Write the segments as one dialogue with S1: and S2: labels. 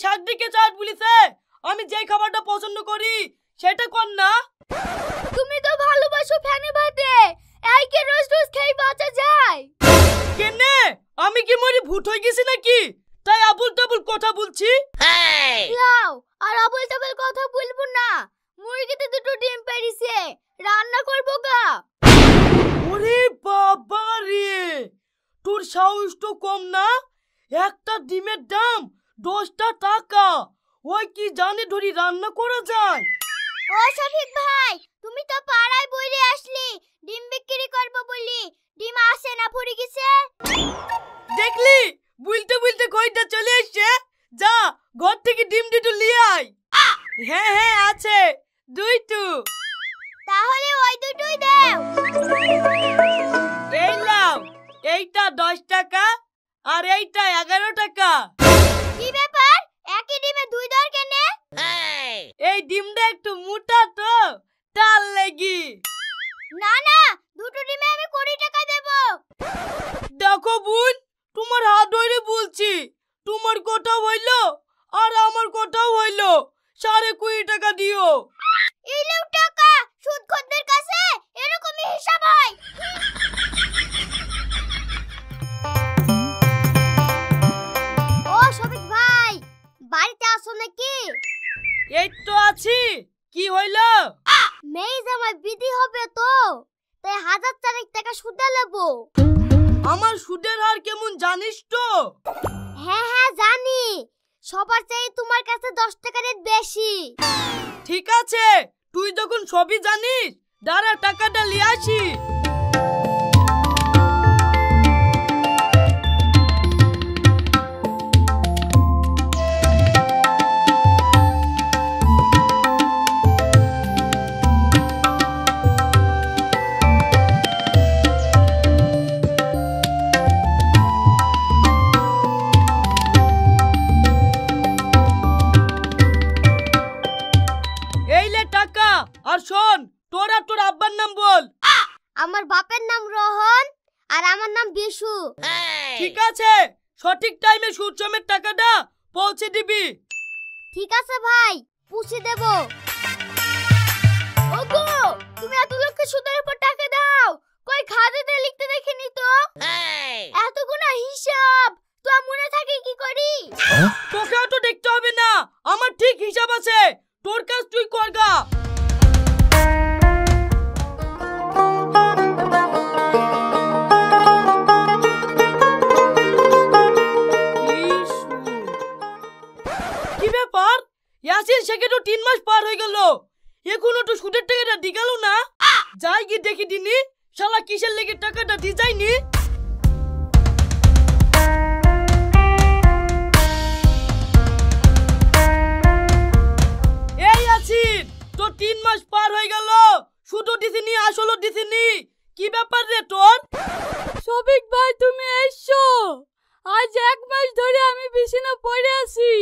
S1: শাক দিকে চাট বলিছে, আমি যেই খাবারটা পছন্দ করি সেটা কর না।
S2: তুমি তো ভালোবাসো ফ্যানে ভাতে, এই কি রোজ রোজ খেয়ে বাঁচা যায়?
S1: কেনে আমি কি মরি ভূত হয়ে গেছি নাকি তাই আবুল তাবুল কথা বলছি?
S2: লাও আর আবুল তাবুল কথা বলবো না, মুরগিতে দুটো ডিম পেড়িছে, রান্না করবো গা।
S1: ওরে বাবা রে, তোর সাহস তো কম না, একটা ডিমের দাম 10 টাকা, ওই কি জানে ধরি রান্না করা যায়?
S2: ও শফিক ভাই, তুমি তো পাড়ায় বইরে আসলি ডিম বিক্রি করবো বলি, ডিম আসে না পড়ে গেছে।
S1: দেখলি বুলতে বুলতে কয়টা চলে এসছে, যা ঘর থেকে ডিম দুটো নিয়ে আয়। হ্যাঁ হ্যাঁ আছে, দুইটো।
S2: তাহলে ওই দুটোই দাও।
S1: এই নাও, এইটা 10 টাকা আর এইটা 11 টাকা।
S2: কি ব্যাপার, একই ডিমে দুই দর কেনে?
S1: এই ডিমটা একটু মোটা তো তার লাগি।
S2: না না, দুটো ডিমে আমি 20 টাকা দেব।
S1: দেখো বোন, তোমার হাত ধরে বলছি, তোমার কথাও হইলো আর আমার কথাও হইলো, 20.5 টাকা দিও।
S2: ইলেও টাকা সুদ খদ্দের কাছে এরকমই হিসাব হয়। ও শফিক ভাই, বাড়িতে আসো নাকি?
S1: এই তো আছি, কি হইলো?
S2: মেয়ে জামাই বিধি হবে তো, তাই 1000 টাকা সুদে নেবো।
S1: আমার সুদের হার কেমন জানিস তো?
S2: হ্যাঁ হ্যাঁ জানি, সবার চেয়ে তোমার কাছে 10 টাকা রেট বেশি।
S1: ঠিক আছে, তুই যখন সবই জানিস, দাঁড়া টাকাটা নিয়ে আসি। টাকা আর শোন, তোর আর তোর আব্বার নাম বল।
S2: আমার বাপের নাম রোহন আর আমার নাম বিশু।
S1: ঠিক আছে, সঠিক টাইমে সুদ সমেত টাকাটা পৌঁছে দিবি।
S2: ঠিক আছে ভাই, পুষে দেব। ওগো, তুমি এত লোককে সুদের উপর টাকা দাও, কই খাতাতে লিখতে দেখিনি তো? এতগুলো হিসাব তো মনে থাকে কি করি?
S1: তোকে তো দেখতে হবে না, আমার ঠিক হিসাব আছে, তোর কাজ তুই করগা। কি ব্যাপার, ইয়াসিন শেখে তো 3 মাস পার হয়ে গেল, এখনো তো সুদের টাকাটা দি গেল না। যাই গিয়ে দেখি দিনি, শালা কিসের লেগে টাকাটা দি যায়নি। এই আছিস, তো 3 মাস পার হয়ে গেল, সুদও দিছিনি আসলও দিছিনি, কি ব্যাপার রে তোর?
S3: শফিক ভাই তুমি এসছো, আজ 1 মাস ধরে আমি বিছানা পড়ে আছি,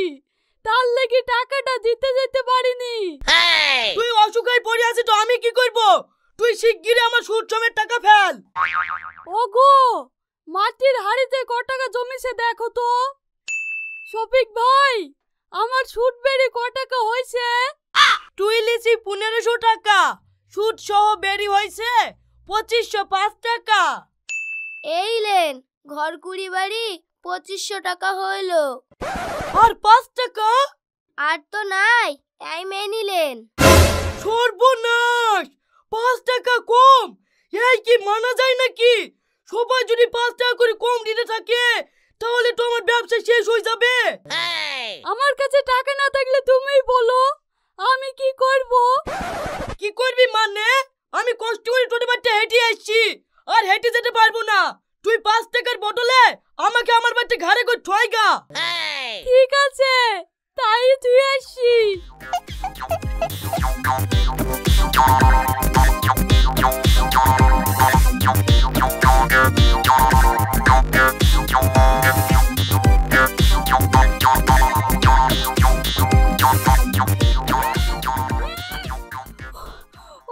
S3: তার লাগি টাকাটা দিতে যেতে পারিনি।
S1: তুই অসুখায় পড়ে আছিস তো আমি কি করব? তুই শিগগিরই আমার সুদ সমেত টাকা ফেল।
S3: ওগো, মাটির হাড়িতে কত টাকা জমেছে দেখো তো। শফিক ভাই, আমার সুদ বেড়ে কত টাকা হইছে?
S1: তুই লিছি 1500 টাকা, সুদ সহ বেরি হইছে 2505 টাকা।
S2: এই লেন, ঘর কুড়ি বাড়ি 2500 টাকা হইলো।
S1: আর 5 টাকা?
S2: আর তো নাই, এই মেয়ে নিলেন।
S1: সর্বনাশ, 5 টাকা কম, এই কি মানা যায় নাকি? সবাই যদি 5 টাকা করে কম দিতে থাকে তাহলে তো আমার ব্যবসা শেষ হয়ে যাবে।
S3: আমার কাছে টাকা না থাকলে তুমিই বলো, আমি কি করব?
S1: কি করবি মানে? আমি কষ্ট করে তোদের বাড়িতে হেঁটে আসছি, আর হেঁটে যেতে পারবো না। তুই 5 টাকার বদলে আমাকে আমার বাড়িতে ঘাড়ে করে ঠয়গা।
S3: ঠিক আছে, তাই তুই আসছি।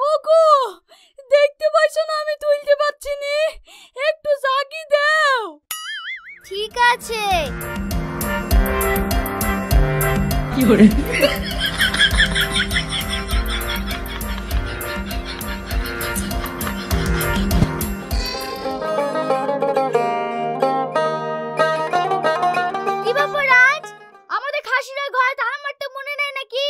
S3: ওগো, দেখতে পাইছো না আমি তুলতে পারছি নি, একটু জাগি দাও।
S2: ঠিক আছে। কি ব্যাপার আজ আমাদের খাসিরা ঘরে ধান মারতে মনে নেই নাকি?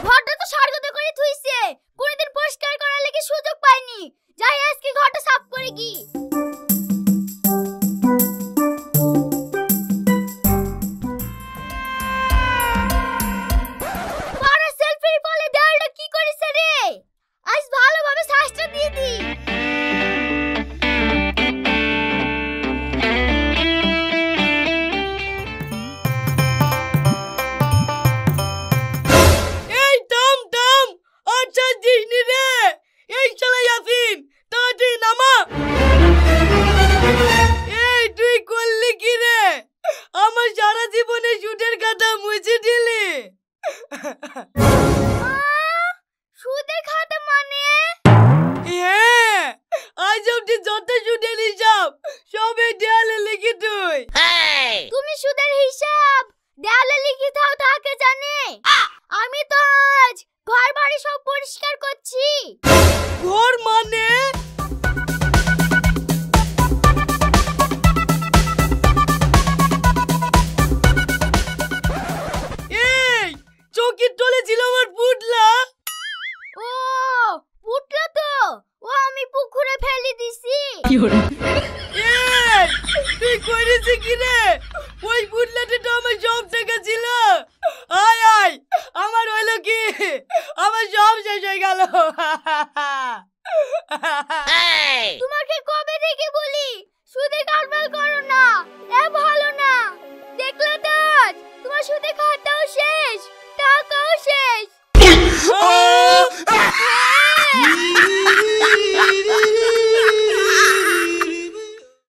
S2: ঘরটা তো সারগত করে থুইছে, কোনদিন পরিষ্কার করার লাগি সুযোগ পাইনি। যাই আজকে ঘরটা সাফ করে কি। পাড়া সেলফি বলে দেওয়ালটা কি করিস রে? আজ ভালোভাবে শ্বাসটা দিয়ে দি।
S1: এই থাম থাম, আচ্ছা দিসনি রে। এই শালা ইয়াসিন, তাড়াতাড়ি নামা। এই তুই করলি কি রে? আমার সারা জীবনে সুদের খাতা মুছে দিলি।
S2: সুদের খাতা মানে?
S1: হ্যাঁ, আজ অব্দি যত সুদের হিসাব সবে দেয়ালে লিখি তুই।
S2: তুমি সুদের হিসাব দেয়ালে লিখে দাও তাকে জানে? আমি তো আজ ঘর বাড়ি সব পরিষ্কার করছি।
S1: ঘর মানে? এই চৌকির তলে ছিল আমার পুটলা।
S2: ও পুটলো তো, ও আমি পুকুরে ফেলে দিছি।
S1: এই তুই করেছি কি রে? ওই পুটলাতে তো আমার সব টাকা ছিল। আয় আয়, আমার হইলো কি, আমার সব শেষ হয়ে গেল।
S2: তোমাকে কবে থেকে বলি সুদে কারবার করো না, এ ভালো না। দেখলে তো আজ তোমার সুদে খাতাও শেষ, টাকাও শেষ।